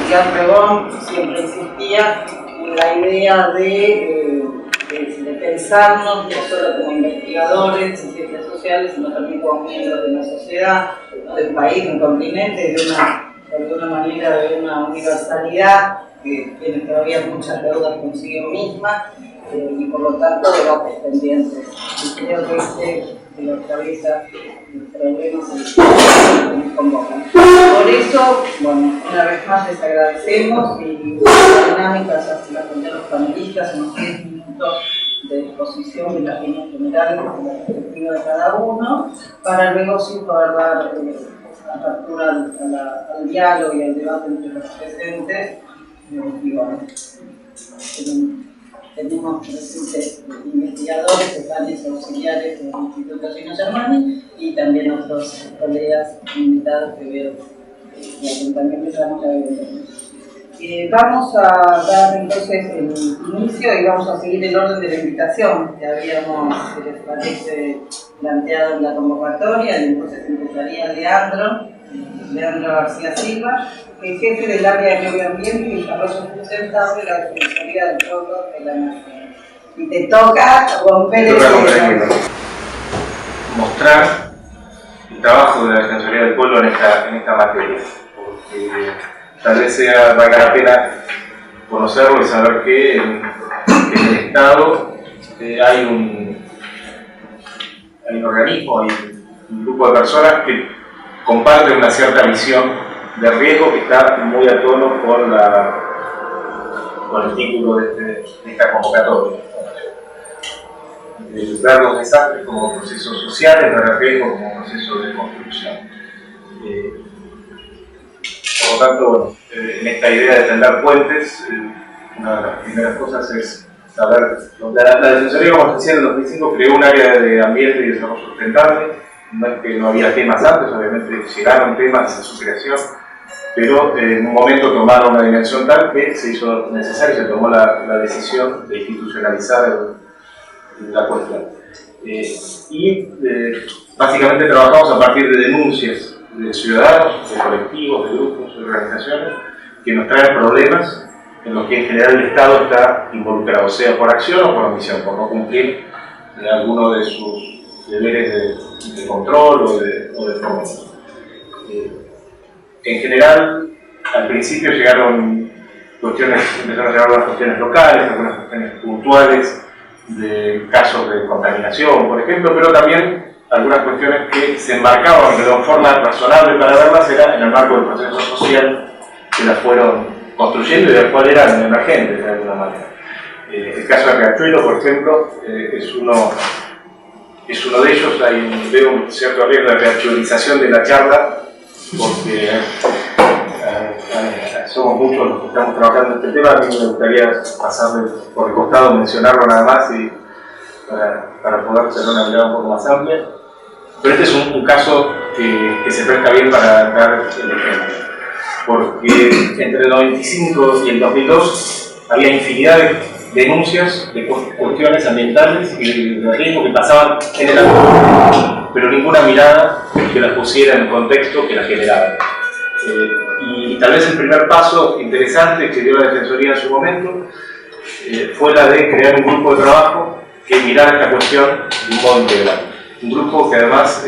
Miguel Pregón siempre insistía en la idea de pensarnos no solo como investigadores en ciencias sociales, sino también como miembros de una sociedad, del país, de un continente, de alguna manera de una universalidad que tiene todavía muchas deudas consigo misma y por lo tanto debates pendientes. Y creo que lo atraviesa el problema que nos convocan. Por eso, bueno, una vez más les agradecemos y la dinámica ya se la conté a los panelistas, unos 10 minutos de exposición de las líneas generales de la perspectiva de cada uno, para luego sí poder dar apertura al diálogo y al debate entre los presentes. Y bueno, tenemos presentes investigadores, decanes auxiliares del Instituto Gino Germani y también otros colegas invitados que veo que también les damos la bienvenida. Vamos a dar entonces el inicio y vamos a seguir el orden de la invitación que habíamos, si les parece, planteado en la convocatoria. Entonces empezaría Leandro García Silva, el jefe del área de Medio Ambiente y Desarrollo Sustentable de la Defensoría del Pueblo de la Nación. Y te toca romper el hielo. Mostrar el trabajo de la Defensoría del Pueblo en esta materia. Porque tal vez valga la pena conocerlo y saber que en el Estado hay un organismo, hay un grupo de personas que comparten una cierta visión de riesgo que está muy a tono con el título de esta convocatoria. Ver los desastres como procesos sociales, ver el riesgo como proceso de construcción. Por lo tanto, bueno, en esta idea de tender puentes, una de las primeras cosas es saber, la Defensoría, como decía, en el 2005 creó un área de ambiente y desarrollo sustentable. No es que no había temas antes, obviamente llegaron temas en su creación, pero en un momento tomaron una dimensión tal que se hizo necesario, se tomó la decisión de institucionalizar la cuestión. Básicamente trabajamos a partir de denuncias de ciudadanos, de colectivos, de grupos, de organizaciones que nos traen problemas en los que en general el Estado está involucrado, sea por acción o por omisión, por no cumplir alguno de sus deberes de control o de fomento. En general, al principio empezaron a llegar algunas cuestiones locales, algunas cuestiones puntuales de casos de contaminación, por ejemplo, pero también algunas cuestiones que se enmarcaban de una forma razonable para verlas era en el marco del proceso social que las fueron construyendo y del cual eran emergentes de alguna manera. El caso de Riachuelo, por ejemplo, es uno de ellos. Veo un cierto riesgo de reactualización de la charla, porque somos muchos los que estamos trabajando en este tema. A mí me gustaría pasarle por el costado, mencionarlo nada más y para poder tener una mirada un poco más amplia. Pero este es un caso que se presta bien para dar el ejemplo, porque entre el 95 y el 2002 había infinidad de denuncias de cuestiones ambientales y de riesgo que pasaban en el ámbito, pero ninguna mirada que las pusiera en el contexto que las generaba. Y tal vez el primer paso interesante que dio la Defensoría en su momento fue la de crear un grupo de trabajo que mirara esta cuestión de un modo integral. Un grupo que además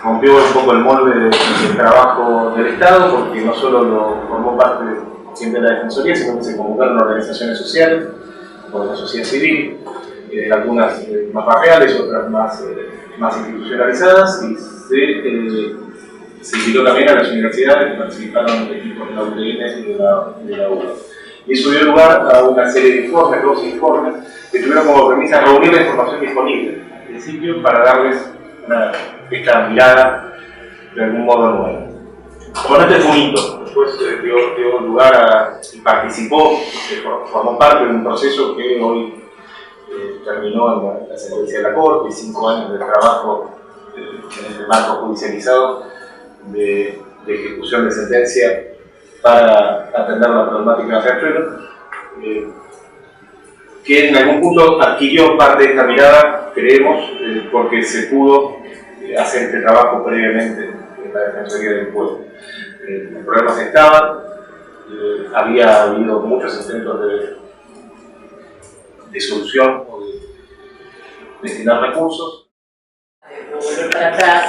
rompió un poco el molde del trabajo del Estado, porque no solo lo formó parte de la Defensoría, sino que se convocaron organizaciones sociales, por la sociedad civil, algunas más barriales, otras más institucionalizadas, y se invitó también a las universidades que participaron de equipos de la UTN y de la UBA. Y eso dio lugar a una serie de informes, 2 informes, que tuvieron como premisa reunir la información disponible, al principio, para darles esta mirada de algún modo nuevo. Con este fue un hito. Después dio lugar y participó, formó parte de un proceso que hoy terminó en la sentencia de la Corte, y 5 años de trabajo en el marco judicializado de ejecución de sentencia para atender la problemática de Riachuelo, que en algún punto adquirió parte de esta mirada, creemos, porque se pudo hacer este trabajo previamente en la Defensoría del Pueblo. Los problemas estaban, había habido muchos intentos de solución o de destinar recursos. Volver para atrás.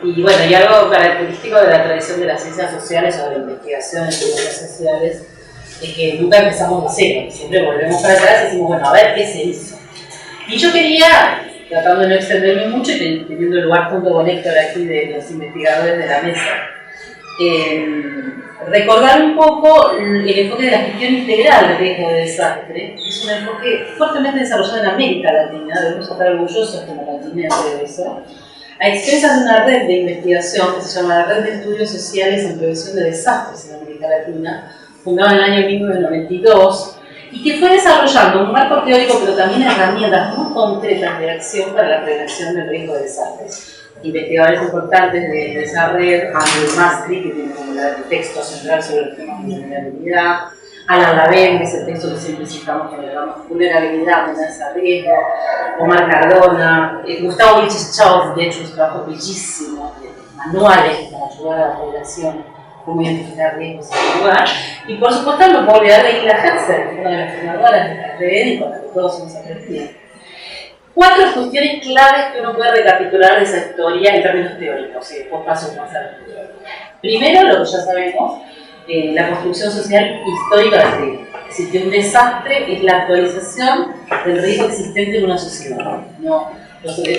Y bueno, y algo característico de la tradición de las ciencias sociales o de la investigación en ciencias sociales es que nunca empezamos de cero, siempre volvemos para atrás y decimos, bueno, a ver qué se hizo. Y yo quería, tratando de no extenderme mucho y teniendo el lugar junto con Héctor aquí de los investigadores de la mesa, recordar un poco el enfoque de la gestión integral del riesgo de desastre. Es un enfoque fuertemente desarrollado en América Latina, debemos estar orgullosos como continente de eso, a expensas de una red de investigación que se llama la Red de Estudios Sociales en Prevención de Desastres en América Latina, fundada en el año 1992, y que fue desarrollando un marco teórico, pero también herramientas muy concretas de acción para la prevención del riesgo de desastres. Investigadores importantes de esa red, Andrew Mastry, que tiene como el texto central sobre el tema de vulnerabilidad, Alan Laverne, que es el texto que siempre citamos cuando hablamos de vulnerabilidad, amenaza a riesgo, Omar Cardona, Gustavo Vilches-Chaus, de hecho, un trabajo bellísimo, manuales para ayudar a la población cómo identificar riesgos en el lugar. Y por supuesto, no puedo olvidar de Hilda Herzer, una de las fundadoras de esta red y con la que todos hemos aprendido. 4 cuestiones claves que uno puede recapitular de esa historia en términos teóricos, y después paso más a la teoría. Primero, lo que ya sabemos, la construcción social histórica del riesgo. Es decir, que un desastre es la actualización del riesgo existente en una sociedad. No,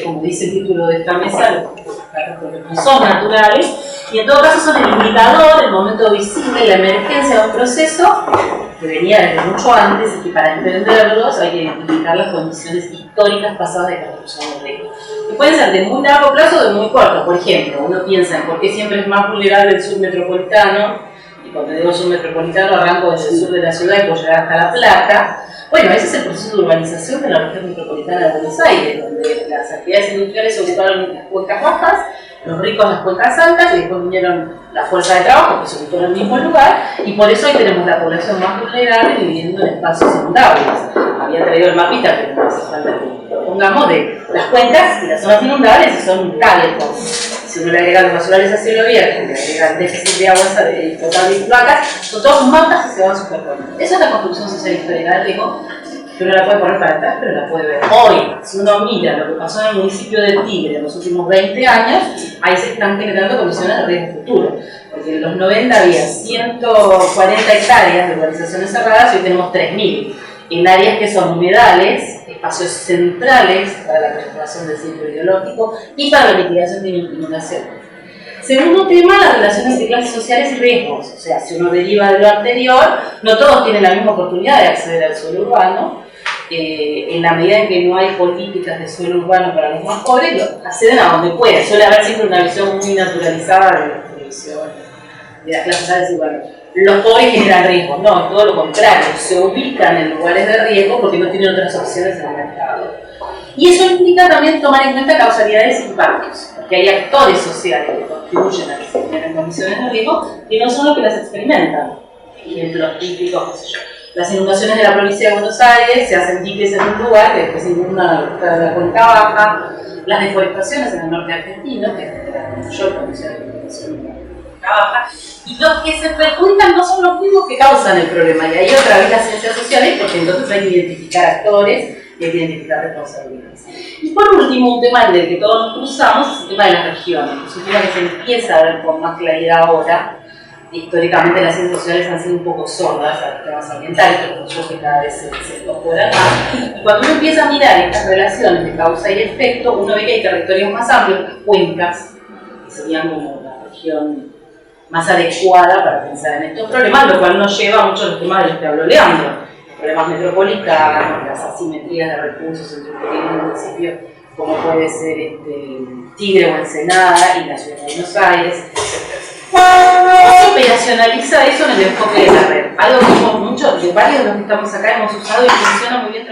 como dice el título de esta mesa, los catástrofes no son naturales, y en todo caso son el indicador, el momento visible, la emergencia de un proceso que venía desde mucho antes y que para entenderlos hay que identificar las condiciones históricas pasadas de construcción del riesgo. Que pueden ser de muy largo plazo o de muy corto. Por ejemplo, uno piensa en por qué siempre es más vulnerable el sur metropolitano, y cuando digo sur metropolitano arranco desde el sur de la ciudad y puedo llegar hasta La Plata. Bueno, ese es el proceso de urbanización de la región metropolitana de Buenos Aires, donde las actividades industriales se ocuparon en las cuencas bajas, los ricos en las cuencas altas, y después vinieron la fuerza de trabajo que se ocupó en el mismo lugar, y por eso ahí tenemos la población más vulnerable viviendo en espacios inundables. Había traído el mapita, pero no hace falta que lo pongamos, de las cuencas y las zonas inundables, y son cálculos. Si uno le agrega los basurales a cielo abierto, le agrega el déficit de agua potable y placas, son todos mapas que se van superponiendo. Esa es la construcción social histórica del riesgo, que uno la puede poner para atrás, pero la puede ver hoy. Si uno mira lo que pasó en el municipio de Tigre en los últimos 20 años, ahí se están generando condiciones de riesgo futuro. Porque en los 90 había 140 hectáreas de urbanizaciones cerradas y hoy tenemos 3.000. En áreas que son humedales, espacios centrales para la preservación del ciclo biológico y para la mitigación de inundación. Segundo tema, las relaciones de clases sociales y riesgos. O sea, si uno deriva de lo anterior, no todos tienen la misma oportunidad de acceder al suelo urbano. En la medida en que no hay políticas de suelo urbano para los más pobres, acceden a donde pueden. Suele haber siempre una visión muy naturalizada de la televisión, de las clases sociales y bueno, los pobres generan riesgo. No, todo lo contrario, se ubican en lugares de riesgo porque no tienen otras opciones en el mercado. Y eso implica también tomar en cuenta causalidades y impactos, porque hay actores sociales que contribuyen a que se generen condiciones de riesgo y no son los que las experimentan. Ejemplos típicos, qué sé yo. Las inundaciones de la provincia de Buenos Aires se hacen diques en un lugar que después se inunda la cuenca baja, las deforestaciones en el norte argentino, que generan mayor condiciones de inundación en la cuenca baja, y los que se perjudican no son los mismos que causan el problema. Y ahí otra vez las ciencias sociales, porque entonces hay que identificar actores y hay que identificar responsabilidades. Y por último, un tema en el que todos nos cruzamos es el tema de las regiones. Es un tema que se empieza a ver con más claridad ahora. Históricamente las ciencias sociales han sido un poco sordas a los temas ambientales, pero yo que cada vez se incorporan más. Y cuando uno empieza a mirar estas relaciones de causa y efecto, uno ve que hay territorios más amplios, las cuencas, que serían como la región más adecuada para pensar en estos problemas, lo cual nos lleva a muchos de los temas de los que habló Leandro, los problemas metropolitanos, las asimetrías de recursos entre un pequeño municipio como puede ser Tigre o Ensenada y la ciudad de Buenos Aires, etc. Se operacionaliza eso en el enfoque de la red, algo que hemos mucho, de varios de los que estamos acá hemos usado y funciona muy bien.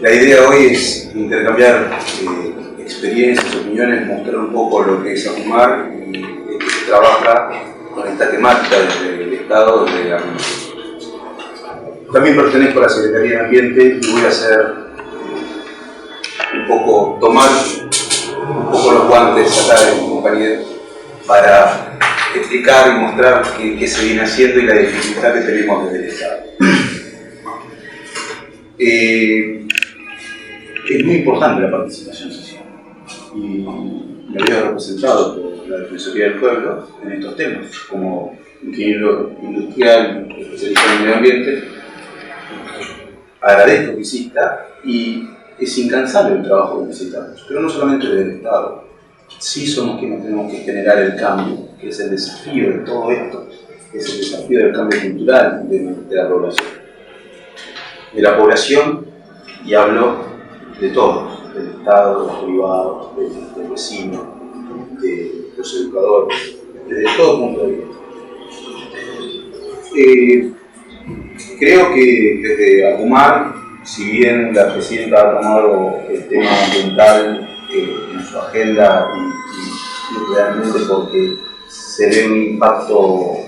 La idea hoy es intercambiar experiencias, opiniones, mostrar un poco lo que es ACUMAR y que se trabaja con esta temática desde el Estado, desde la... También pertenezco a la Secretaría de Ambiente y voy a hacer tomar un poco los guantes acá de mi compañero para explicar y mostrar qué se viene haciendo y la dificultad que tenemos desde el Estado. Es muy importante la participación social y me veo representado por la Defensoría del Pueblo en estos temas, como ingeniero industrial especializado en medio ambiente. Agradezco que exista y es incansable el trabajo que necesitamos, pero no solamente del Estado. Sí somos quienes tenemos que generar el cambio, que es el desafío de todo esto, es el desafío del cambio cultural de la población. De la población, y hablo de todos, del Estado, de los privados, del vecino, de los educadores, desde todo punto de vista. Creo que desde ACUMAR, si bien la presidenta ha tomado el tema ambiental en su agenda y realmente porque se ve un impacto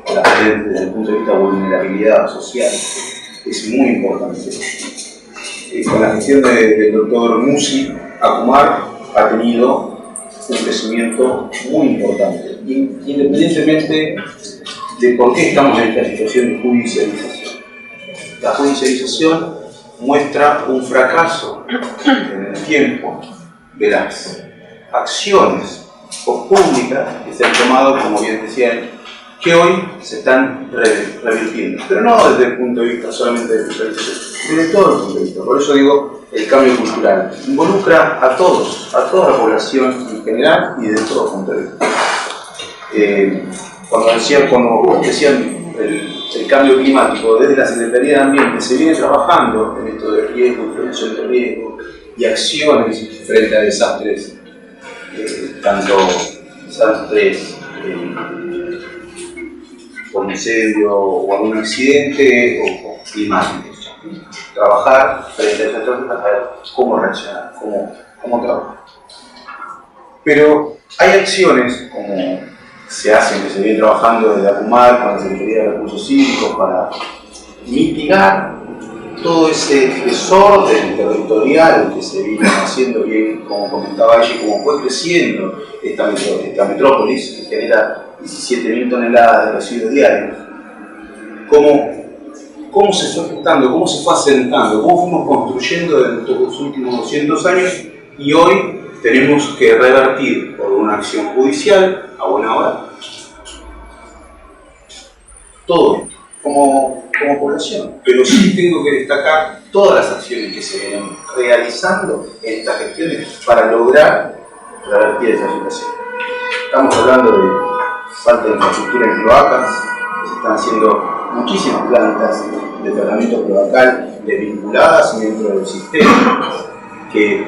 desde el punto de vista de vulnerabilidad social, es muy importante. Con la gestión del doctor Musi, ACUMAR ha tenido un crecimiento muy importante, independientemente de por qué estamos en esta situación de judicialización. La judicialización muestra un fracaso en el tiempo de las acciones públicas que se han tomado, como bien decían, que hoy se están revirtiendo, pero no desde el punto de vista solamente de fiscalización, desde todo el punto de vista. Por eso digo, el cambio cultural involucra a todos, a toda la población en general y desde todo punto de vista. Cuando decían el cambio climático, desde la Secretaría de Ambiente se viene trabajando en esto de riesgo, prevención de riesgo y acciones frente a desastres, tanto desastres por incendio o algún accidente o climáticos. Trabajar frente a estas cosas para saber cómo reaccionar, cómo trabajar. Pero hay acciones como se hacen, que se viene trabajando desde ACUMAR con la Secretaría de Recursos Hídricos para mitigar todo ese desorden territorial que se vino haciendo bien, como comentaba ella, como fue creciendo esta metrópolis que genera 17.000 toneladas de residuos diarios. ¿Cómo se fue afectando, cómo se fue asentando, cómo fuimos construyendo en estos últimos 200 años y hoy tenemos que revertir por una acción judicial a buena hora todo como población, pero sí tengo que destacar todas las acciones que se vienen realizando en estas gestiones para lograr revertir esa situación. Estamos hablando de falta de infraestructura en cloacas, se están haciendo muchísimas plantas de tratamiento cloacal desvinculadas dentro del sistema que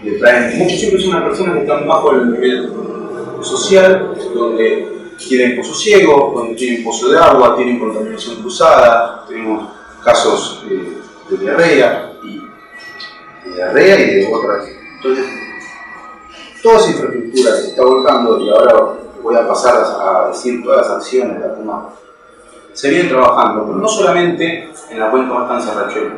le traen, muchos siempre son unas personas que están bajo el nivel social, donde tienen pozo ciego, donde tienen pozo de agua, tienen contaminación cruzada, tenemos casos de diarrea y de otras. Entonces, toda esa infraestructura que se está volcando, y ahora voy a pasar a decir todas las acciones de la CUMA, se vienen trabajando, pero no solamente en la cuenca Matanza-Riachuelo.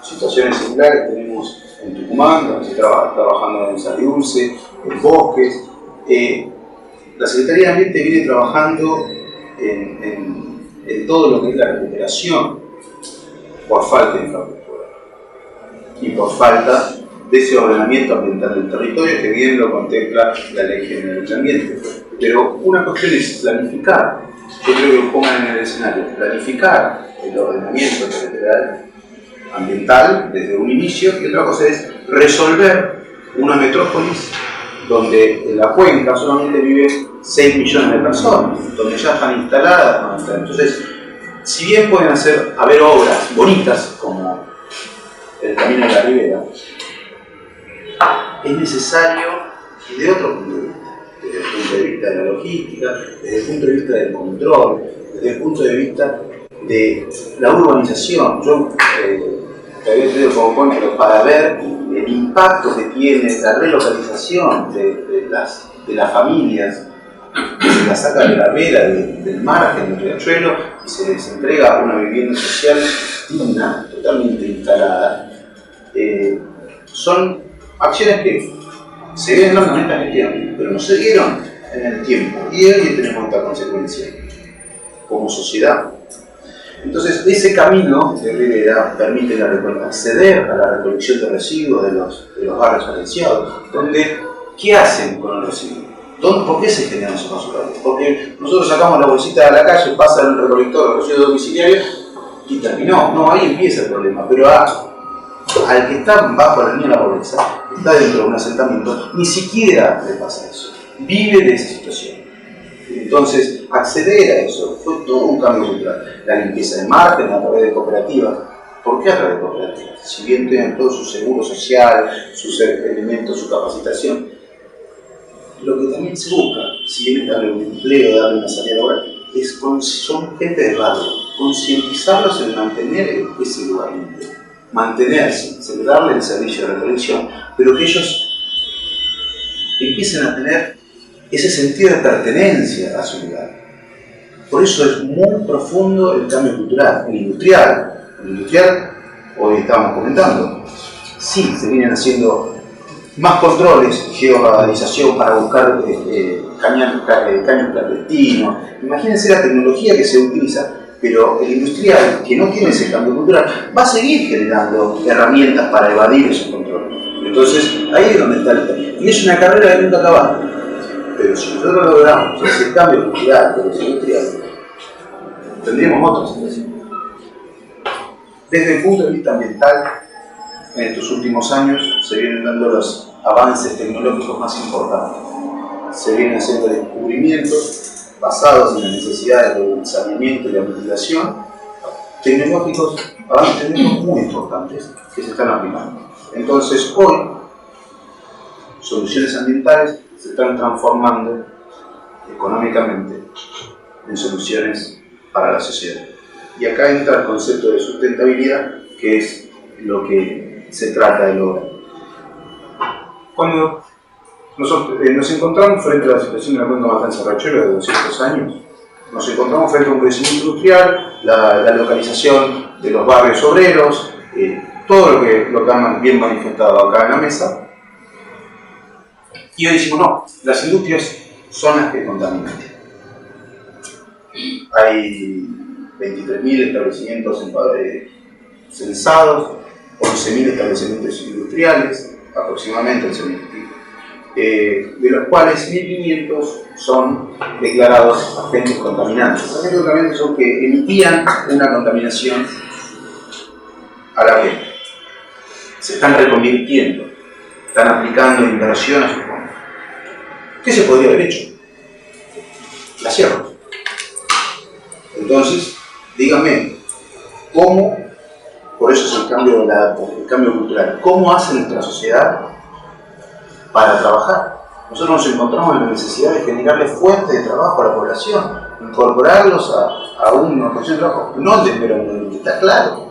Situaciones similares tenemos en Tucumán, donde se está trabajando en Saladilce, en Bosques. La Secretaría de Ambiente viene trabajando en todo lo que es la recuperación por falta de infraestructura y por falta de ese ordenamiento ambiental del territorio que bien lo contempla la Ley General del Ambiente. Pero una cuestión es planificar, yo creo que lo pongan en el escenario, planificar el ordenamiento territorial ambiental desde un inicio, y otra cosa es resolver una metrópolis donde en la cuenca solamente viven 6 millones de personas, donde ya están instaladas. Entonces, si bien pueden haber obras bonitas como el Camino de la Ribera, es necesario, desde otro punto de vista, desde el punto de vista de la logística, desde el punto de vista del control, desde el punto de vista de la urbanización. Yo había tenido como ejemplo para ver el impacto que tiene la relocalización de las familias, que se las saca de la vera del margen del riachuelo y se les entrega una vivienda social digna, totalmente instalada. Son acciones que se vienen dando en esta gestión, pero no se dieron en el tiempo. Y hoy tenemos esta consecuencia como sociedad. Entonces, ese camino de Rivera permite acceder a la recolección de residuos de los barrios valencianos, donde, ¿qué hacen con el residuo? ¿Por qué se generan esos basurales? Porque nosotros sacamos la bolsita de la calle, pasa el recolector de residuos domiciliarios y terminó. No, ahí empieza el problema. Pero al que está bajo la línea de la pobreza, está dentro de un asentamiento, ni siquiera le pasa eso. Vive de esa situación. Entonces, acceder a eso fue todo un cambio cultural. La limpieza de margen a través de cooperativas. ¿Por qué a través de cooperativas? Si bien tienen todo su seguro social, sus elementos, su capacitación, lo que también se busca, si bien es darle un empleo, darle una salida laboral, son gente de barrio, concientizarlos en mantener ese lugar limpio, mantenerse, darle el servicio de recolección, pero que ellos empiecen a tener ese sentido de pertenencia a su lugar. Por eso es muy profundo el cambio cultural. El industrial, hoy estamos comentando, sí, se vienen haciendo más controles, georradarización para buscar caños clandestinos. Imagínense la tecnología que se utiliza, pero el industrial que no tiene ese cambio cultural va a seguir generando herramientas para evadir esos controles. Entonces, ahí es donde está el cambio. Y es una carrera de nunca acabar. Pero si nosotros logramos ese cambio cultural de los industriales, tendríamos otra situación. Desde el punto de vista ambiental, en estos últimos años se vienen dando los avances tecnológicos más importantes. Se vienen haciendo descubrimientos basados en las necesidades del saneamiento y la mitigación, tecnológicos, avances tecnológicos muy importantes que se están aplicando. Entonces, hoy, soluciones ambientales se están transformando económicamente en soluciones para la sociedad. Y acá entra el concepto de sustentabilidad, que es lo que se trata de lograr. Cuando nos encontramos frente a la situación de la cuenca Matanza-Riachuelo de 200 años, nos encontramos frente a un crecimiento industrial, la localización de los barrios obreros, todo lo que han bien manifestado acá en la mesa. Y hoy decimos, no, las industrias son las que contaminan. Hay 23.000 establecimientos censados, 11.000 establecimientos industriales, aproximadamente de los cuales 1.500 son declarados agentes contaminantes. Agentes contaminantes son que emitían una contaminación a la que se están reconvirtiendo, están aplicando inversión a sus fondos. ¿Qué se podría haber hecho? La cierro. Entonces, díganme, ¿cómo? Por eso es el cambio cultural. ¿Cómo hace nuestra sociedad para trabajar? Nosotros nos encontramos en la necesidad de generarle fuentes de trabajo a la población, incorporarlos a una posición de trabajo. No pero está claro.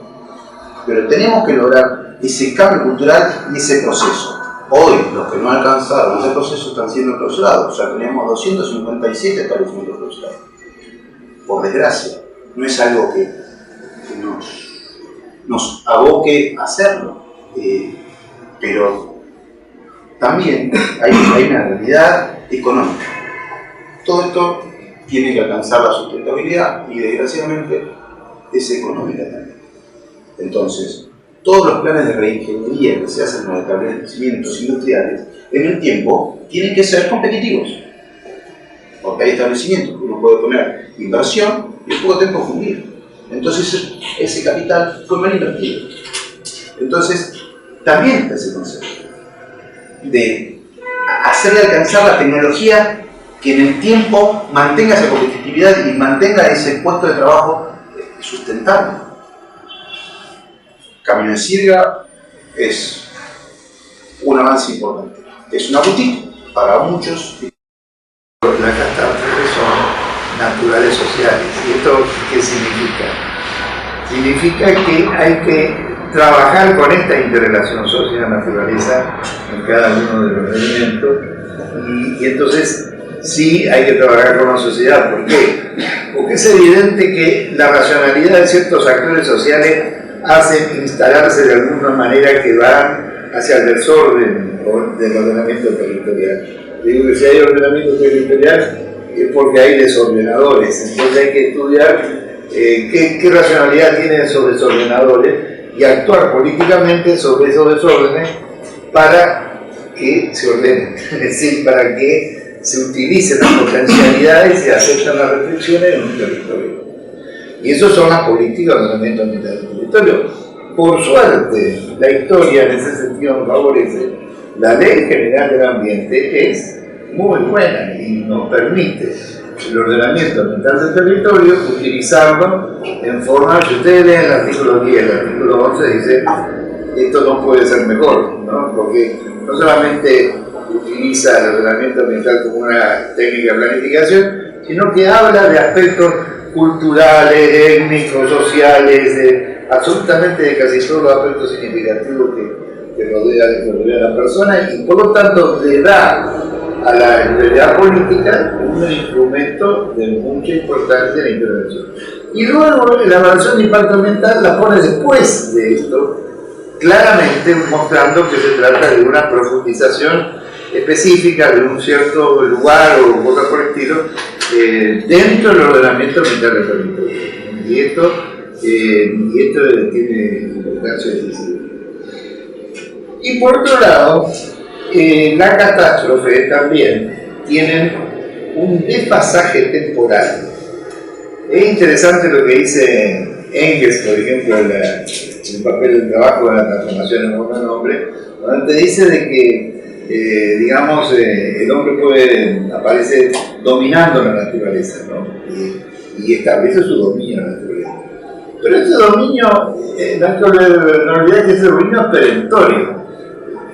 Pero tenemos que lograr ese cambio cultural y ese proceso. Hoy, los que no alcanzaron ese proceso están siendo clausurados. Ya tenemos 257 establecimientos clausurados. Por desgracia, no es algo que nos aboque a hacerlo, pero también hay una realidad económica. Todo esto tiene que alcanzar la sustentabilidad y desgraciadamente es económica también. Entonces, todos los planes de reingeniería que se hacen en los establecimientos industriales en el tiempo tienen que ser competitivos. Porque hay establecimientos que uno puede poner inversión y en poco tiempo fundir. Entonces ese capital fue mal invertido. Entonces también está ese concepto de hacerle alcanzar la tecnología que en el tiempo mantenga esa competitividad y mantenga ese puesto de trabajo sustentable. Camino de Sirga es un avance importante. Es una boutique para muchos. Las catástrofes son naturales sociales. ¿Y esto qué significa? Significa que hay que trabajar con esta interrelación sociedad-naturaleza en cada uno de los elementos y entonces sí hay que trabajar con la sociedad. ¿Por qué? Porque es evidente que la racionalidad de ciertos actores sociales hacen instalarse de alguna manera que van hacia el desorden del ordenamiento territorial. Digo que si hay ordenamiento territorial es porque hay desordenadores, entonces hay que estudiar qué racionalidad tienen esos desordenadores y actuar políticamente sobre esos desórdenes para que se ordenen, es decir, para que se utilicen las potencialidades y se acepten las restricciones en un territorio. Y eso son las políticas de ordenamiento ambiental del territorio. Por suerte, la historia en ese sentido nos favorece. La Ley General del Ambiente es muy buena y nos permite el ordenamiento ambiental del territorio utilizarlo en forma, si ustedes leen el artículo 10, el artículo 11 dice esto no puede ser mejor, ¿no? Porque no solamente utiliza el ordenamiento ambiental como una técnica de planificación, sino que habla de aspectos culturales, étnicos, sociales, absolutamente de casi todos los aspectos significativos que rodea a la persona, y por lo tanto le da a la autoridad política un instrumento de mucha importancia en la intervención. Y luego la evaluación de impacto ambiental la pone después de esto, claramente mostrando que se trata de una profundización específica de un cierto lugar o cosas por el estilo dentro del ordenamiento ambiental del territorio. Y esto tiene importancia decisiva. Y por otro lado, la catástrofe también tienen un desfasaje temporal. Es interesante lo que dice Engels, por ejemplo, en el papel del trabajo de la transformación en buen hombre, donde te dice de que, digamos, el hombre aparece dominando la naturaleza, ¿no? Y establece su dominio en la naturaleza. Pero ese dominio, en realidad, ese dominio es perentorio.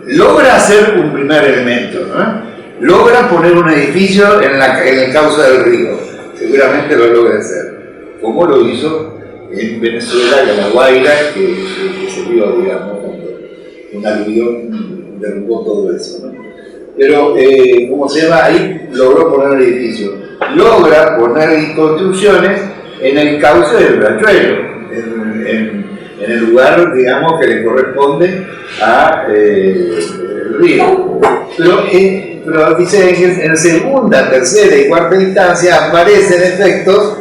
Logra hacer un primer elemento, ¿no? Logra poner un edificio en el cauce del río, seguramente lo logra hacer, como lo hizo en Venezuela, en La Guaira, que se vio, digamos, cuando un aluvión derrumbó todo eso, ¿no? Pero, como se llama, ahí logró poner el edificio, logra poner construcciones en el cauce del riachuelo, en el lugar, digamos, que le corresponde a el río. Pero dice que en segunda, tercera y cuarta instancia aparecen efectos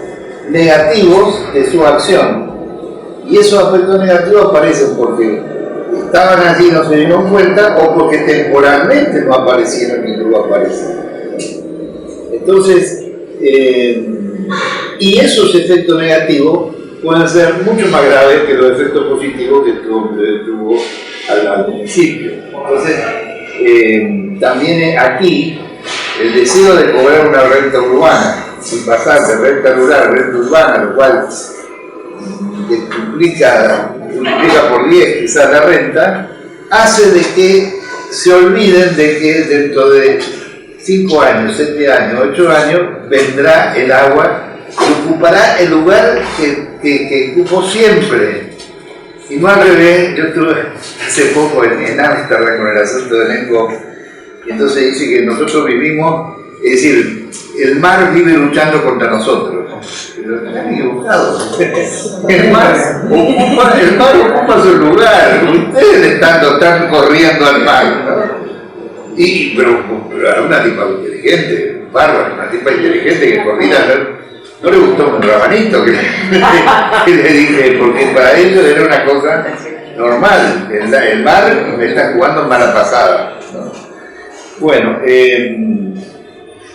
negativos de su acción. Y esos aspectos negativos aparecen porque estaban allí y no se dieron cuenta, o porque temporalmente no aparecieron y luego aparecen. Entonces, y esos efectos negativos pueden ser mucho más graves que los efectos positivos que tuvo al principio. Entonces, también aquí el deseo de cobrar una renta urbana sin pasar de renta rural a renta urbana, lo cual multiplica por 10 quizás la renta, hace de que se olviden de que dentro de 5 años, 7 años, 8 años vendrá el agua y ocupará el lugar que ocupó siempre. Y no al revés. Yo estuve hace poco en Ámsterdam con el asunto del ENCO, y entonces dice que nosotros vivimos, es decir, el mar vive luchando contra nosotros. Pero están equivocados. El mar ocupa su lugar, ustedes están corriendo al mar, ¿no? Pero una tipa inteligente, bárbara, una tipa inteligente que coordina. No le gustó un rabanito que le dije, porque para ellos era una cosa normal. El mar me está jugando mala pasada, ¿no? Bueno,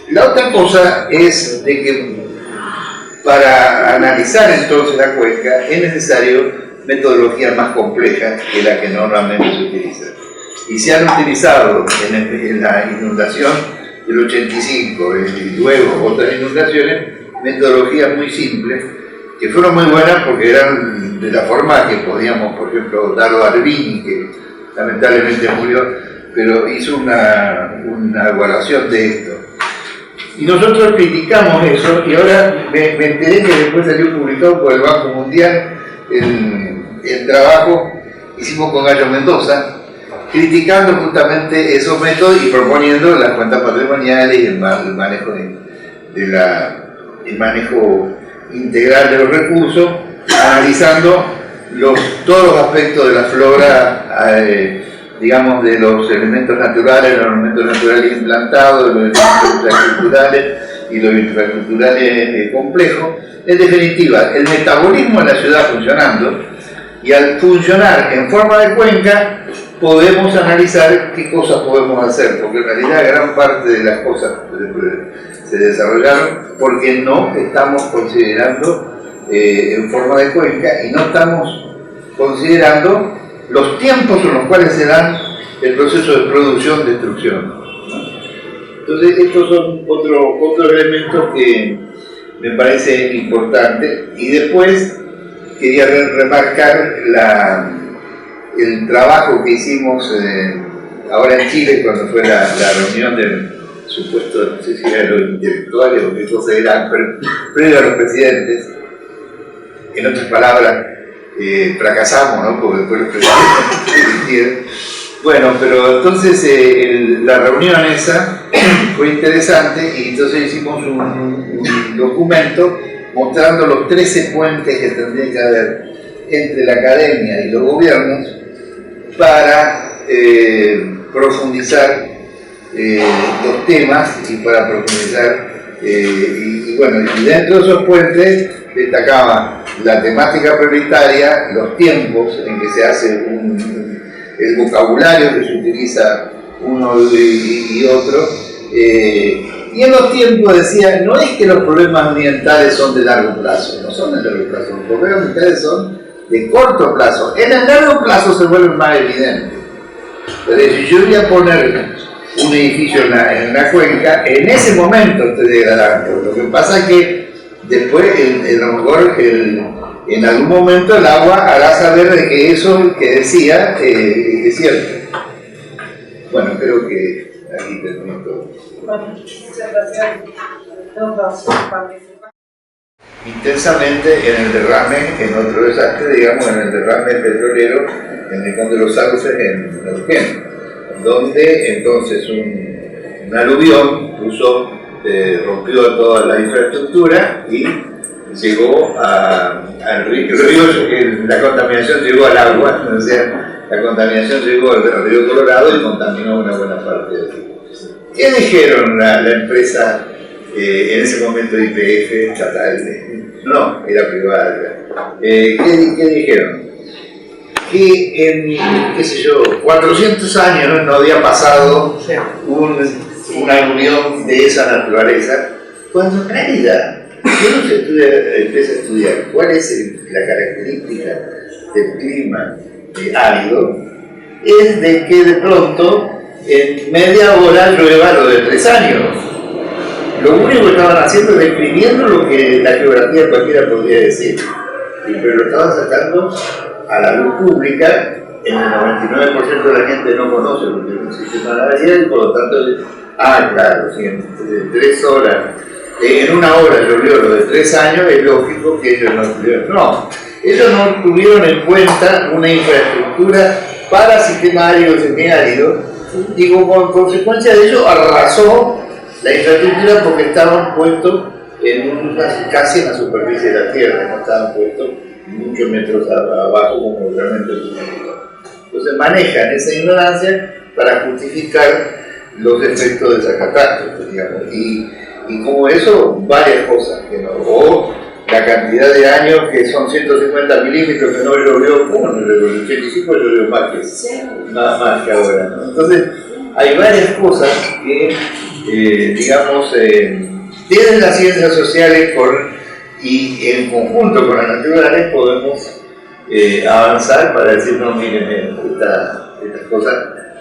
la otra cosa es de que para analizar entonces la cuenca es necesario metodologías más complejas que la que normalmente se utiliza. Y se han utilizado en la inundación del 85 y luego otras inundaciones metodologías muy simples que fueron muy buenas porque eran de la forma que podíamos, por ejemplo, Dardo Albini, que lamentablemente murió, pero hizo una evaluación de esto. Y nosotros criticamos eso, y ahora me enteré que después salió publicado por el Banco Mundial el trabajo que hicimos con Gallo Mendoza, criticando justamente esos métodos y proponiendo las cuentas patrimoniales y el manejo el manejo integral de los recursos, analizando todos los aspectos de la flora digamos, de los elementos naturales implantados, los elementos infraestructurales y los infraestructurales complejos. En definitiva, el metabolismo en la ciudad funcionando, y al funcionar en forma de cuenca podemos analizar qué cosas podemos hacer, porque en realidad gran parte de las cosas se desarrollaron porque no estamos considerando en forma de cuenca y no estamos considerando los tiempos en los cuales se dan el proceso de producción-destrucción. Entonces estos son otros elementos que me parece importante. Y después quería remarcar el trabajo que hicimos ahora en Chile cuando fue la reunión del supuesto, no sé si eran los intelectuales o qué cosa eran, previo a los presidentes. En otras palabras, fracasamos, ¿no? Porque después los presidentes. Bueno, pero entonces la reunión esa fue interesante y entonces hicimos un documento mostrando los 13 puentes que tendría que haber entre la academia y los gobiernos para profundizar los temas y para profundizar y bueno, y dentro de esos puentes destacaba la temática prioritaria, los tiempos en que se hace el vocabulario que se utiliza uno y otro, y en los tiempos decía, no es que los problemas ambientales son de largo plazo, no son de largo plazo, los problemas ambientales son de corto plazo. En el largo plazo se vuelven más evidentes. Pero si yo voy a poner un edificio en una cuenca, en ese momento estoy degradando. Lo que pasa es que después, a lo mejor, en algún momento el agua hará saber de que eso que decía es cierto. Bueno, creo que aquí termino todo. Bueno, muchas gracias. Intensamente en el derrame, en otro desastre, digamos, en el derrame petrolero en el Conde de los Sauces en Neuquén, donde entonces un aluvión rompió toda la infraestructura y llegó al río. La contaminación llegó al agua, o sea, la contaminación llegó al río Colorado y contaminó una buena parte del río. ¿Qué dijeron la empresa en ese momento de YPF estatal? No, era privada. ¿Qué dijeron? Que en, qué sé yo, 400 años no había pasado un aluvión de esa naturaleza, cuando en realidad uno empieza a estudiar cuál es la característica del clima árido, es de que de pronto en media hora llueva lo de 3 años. Lo único que estaban haciendo es describiendo lo que la geografía cualquiera podría decir, pero lo estaban sacando a la luz pública. En el 99% de la gente no conoce porque no existe una variedad y por lo tanto, claro, si en 3 horas, en una hora llovió lo de 3 años, es lógico que ellos no tuvieron. No, ellos no tuvieron en cuenta una infraestructura para sistema árido y semiárido, y como consecuencia de ello arrasó la infraestructura porque estaban puestos casi en la superficie de la Tierra, no estaban puestos muchos metros abajo como realmente sucedió. Entonces manejan esa ignorancia para justificar los efectos de esa catástrofe, digamos, y como eso, varias cosas, que no, o la cantidad de años que son 150 milímetros que no llovió, ¿cómo no llovió? El 85 llovió más que ahora, ¿no? Entonces, hay varias cosas que, digamos, desde las ciencias sociales y en conjunto con las naturales podemos avanzar para decir, no, miren, estas cosas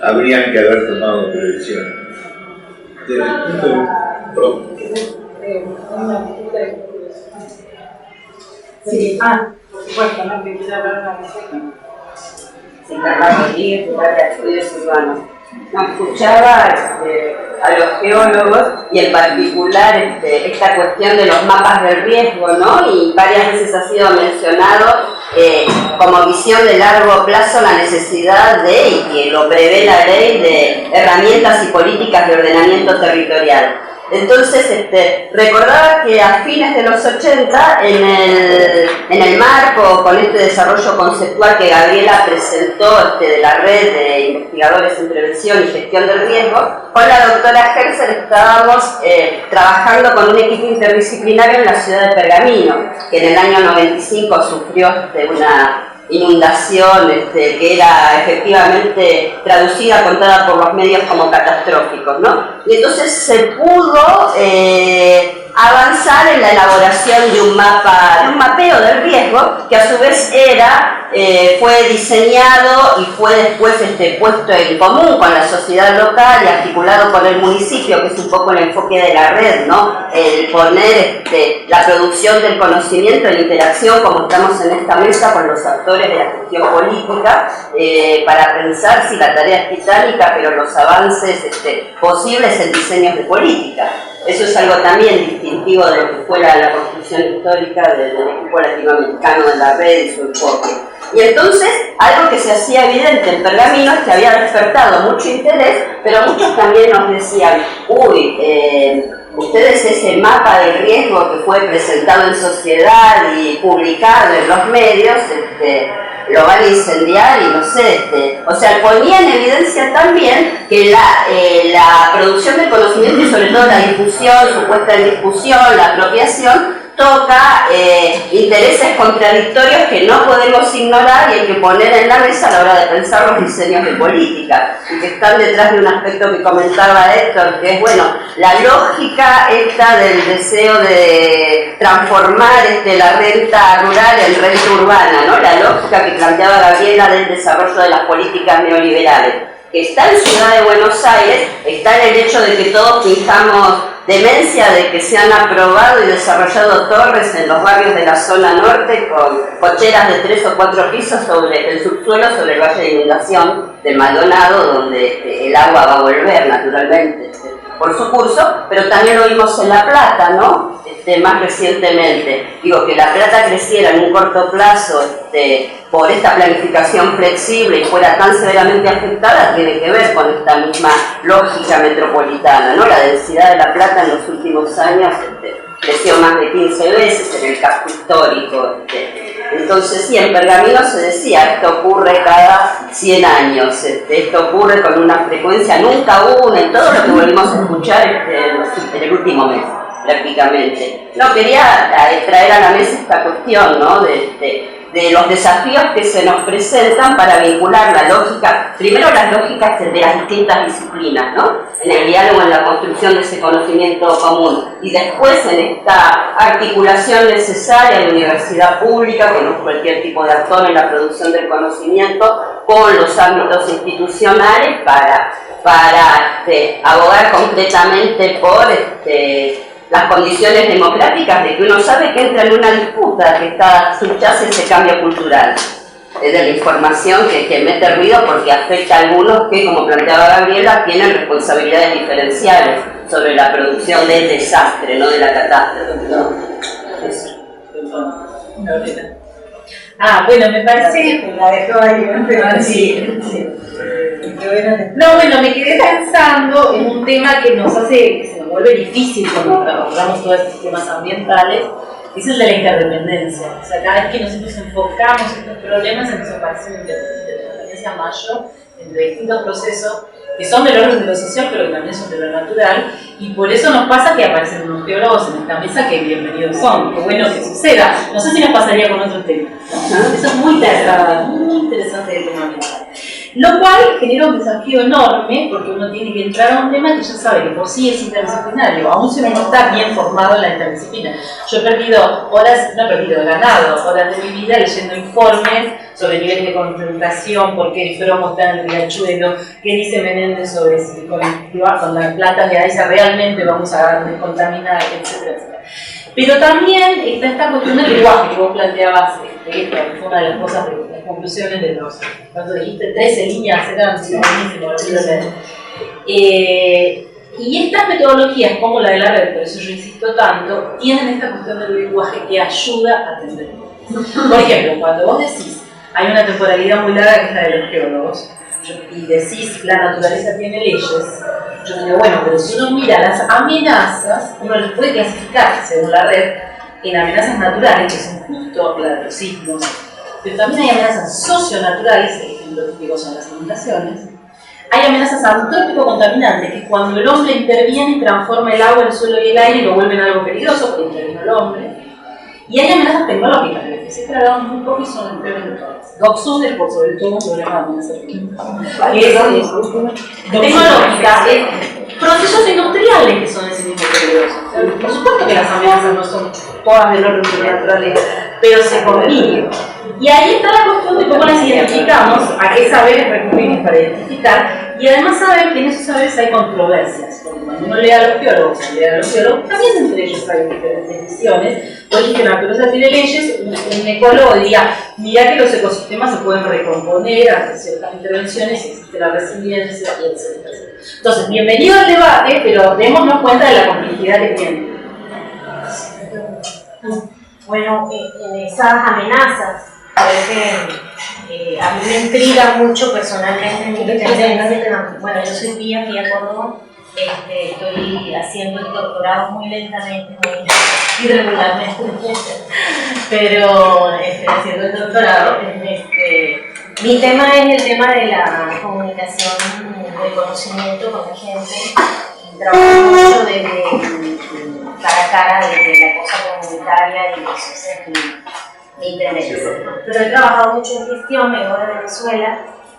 habrían que haber tomado prevención. Sí, por supuesto, ¿no? Que quiera hablar una cosa. Sí, Carlos Rodríguez, de Estudios Urbanos. No, escuchaba a los geólogos y en particular esta cuestión de los mapas de riesgo, ¿no? Y varias veces ha sido mencionado como visión de largo plazo la necesidad de, y que lo prevé la ley, de herramientas y políticas de ordenamiento territorial. Entonces, recordaba que a fines de los 80, en el marco con este desarrollo conceptual que Gabriela presentó de la red de investigadores en prevención y gestión del riesgo, con la doctora Herzer estábamos trabajando con un equipo interdisciplinario en la ciudad de Pergamino, que en el año 95 sufrió una inundación que era efectivamente traducida, contada por los medios como catastróficos, ¿no? Y entonces se pudo avanzar en la elaboración de un mapeo del riesgo, que a su vez fue diseñado y fue después puesto en común con la sociedad local y articulado con el municipio, que es un poco el enfoque de la red, ¿no? El poner la producción del conocimiento en interacción, como estamos en esta mesa, con los actores de la gestión política, para pensar si la tarea es titánica, pero los avances posibles en diseños de política. Eso es algo también distintivo de lo que fue la construcción histórica del equipo latinoamericano de la red y su enfoque. Y entonces, algo que se hacía evidente en Pergamino es que había despertado mucho interés, pero muchos también nos decían, ustedes ese mapa del riesgo que fue presentado en sociedad y publicado en los medios, lo van a incendiar y no sé, o sea, ponía en evidencia también que la producción de conocimiento y sobre todo la difusión, su puesta en discusión, la apropiación, toca intereses contradictorios que no podemos ignorar y hay que poner en la mesa a la hora de pensar los diseños de política, y que están detrás de un aspecto que comentaba Héctor, que es, la lógica esta del deseo de transformar la renta rural en renta urbana, ¿no? La lógica que planteaba Gabriela del desarrollo de las políticas neoliberales, que está en Ciudad de Buenos Aires, está en el hecho de que todos fijamos demencia de que se han aprobado y desarrollado torres en los barrios de la zona norte con cocheras de 3 o 4 pisos sobre el subsuelo, sobre el valle de inundación de Maldonado, donde el agua va a volver naturalmente por su curso, pero también lo vimos en La Plata, ¿no? Más recientemente. Digo, que La Plata creciera en un corto plazo por esta planificación flexible y fuera tan severamente afectada, tiene que ver con esta misma lógica metropolitana, ¿no? La densidad de La Plata en los últimos años creció más de 15 veces en el casco histórico. Entonces, sí, en Pergamino se decía, esto ocurre cada 100 años, esto ocurre con una frecuencia nunca una, en todo lo que volvimos a escuchar en el último mes, prácticamente. No, quería traer a la mesa esta cuestión, ¿no? De los desafíos que se nos presentan para vincular la lógica, primero las lógicas de las distintas disciplinas, ¿no? En el diálogo, en la construcción de ese conocimiento común, y después en esta articulación necesaria de universidad pública, con cualquier tipo de actor en la producción del conocimiento, con los ámbitos institucionales para abogar concretamente por las condiciones democráticas de que uno sabe que entra en una disputa que subyace ese cambio cultural de la información que mete ruido porque afecta a algunos que, como planteaba Gabriela, tienen responsabilidades diferenciales sobre la producción del desastre, no de la catástrofe, ¿no? Eso. Bueno, me parece... La dejó ahí, ¿no? Sí. No, me quedé pensando en un tema que nos hace, que se nos vuelve difícil cuando abordamos todos estos temas ambientales, es el de la interdependencia. O sea, cada vez que nosotros enfocamos estos problemas, nos aparece una interdependencia mayor entre distintos procesos que son del orden de lo social, pero que también son de lo natural, y por eso nos pasa que aparecen unos geólogos en esta mesa que bienvenidos son, qué bueno que suceda. No sé si nos pasaría con otro tema. Eso es muy interesante el tema ambiental. Lo cual genera un desafío enorme, porque uno tiene que entrar a un tema que ya sabe que por sí es interdisciplinario, aún si uno no está bien formado en la interdisciplina. Yo he ganado horas de mi vida leyendo informes sobre niveles de concentración, por qué el cromo está en el riachuelo, qué dice Menéndez sobre si con las plantas de AISA realmente vamos a descontaminar, etcétera. Pero también está esta cuestión del lenguaje que vos planteabas, que fue una de las cosas, de las conclusiones de los, cuando dijiste 13 líneas, eran buenísimo, y estas metodologías, como la de la red, por eso yo insisto tanto, tienen esta cuestión del lenguaje que ayuda a entender. Por ejemplo, cuando vos decís, hay una temporalidad muy larga que es la de los geólogos, y decís la naturaleza tiene leyes, yo digo, bueno, pero si uno mira las amenazas, uno les puede clasificar, según la red, en amenazas naturales, que son justo los sismos, pero también hay amenazas socionaturales, el ejemplo típico son las inundaciones. Hay amenazas antrópico-contaminantes, que cuando el hombre interviene transforma el agua, el suelo y el aire y lo vuelven algo peligroso porque intervino el hombre. Y hay amenazas tecnológicas, que siempre hablamos muy poco y son peores de todas. Doxus es por sobre todo un problema de amenazas tecnológicas, procesos industriales que son ese mismo peligrosos. Por supuesto que las amenazas no son todas del orden sobrenatural, pero se combinan. Y ahí está la cuestión de cómo las identificamos, a qué saberes recurrimos para identificar, y además saber que en esos saberes hay controversias. Porque cuando uno lee a los biólogos, también entre ellos hay diferentes visiones. Lógica y naturaleza tiene leyes, un ecólogo diría, mira que los ecosistemas se pueden recomponer ante ciertas intervenciones, existe la resiliencia, y etc. Entonces, bienvenido al debate, pero démonos cuenta de la complejidad que tiene. Bueno, en esas amenazas, creo que a mí me intriga mucho personalmente. Bueno, yo soy Pía Córdoba, estoy haciendo el doctorado muy lentamente, muy irregularmente, pero estoy haciendo el doctorado. Mi tema es el tema de la comunicación, del conocimiento con la gente. Trabajo mucho desde cara a cara, desde la cosa comunitaria y eso es mi interés. Pero he trabajado mucho en gestión, me voy de Venezuela,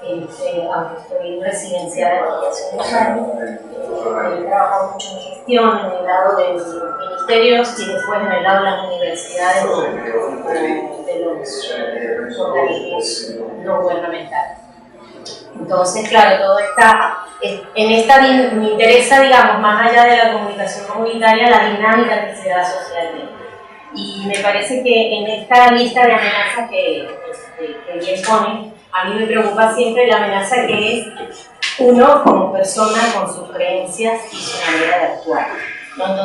aunque estoy residenciada hace unos años. He trabajado mucho en gestión, en el lado de los ministerios y después en el lado de las universidades de los organismos no gubernamentales. Entonces, claro, todo está en esta, me interesa, digamos, más allá de la comunicación comunitaria, la dinámica que se da socialmente. Y me parece que en esta lista de amenazas que bien pone, a mí me preocupa siempre la amenaza que es uno como persona con sus creencias y su manera de actuar, ¿no? Entonces,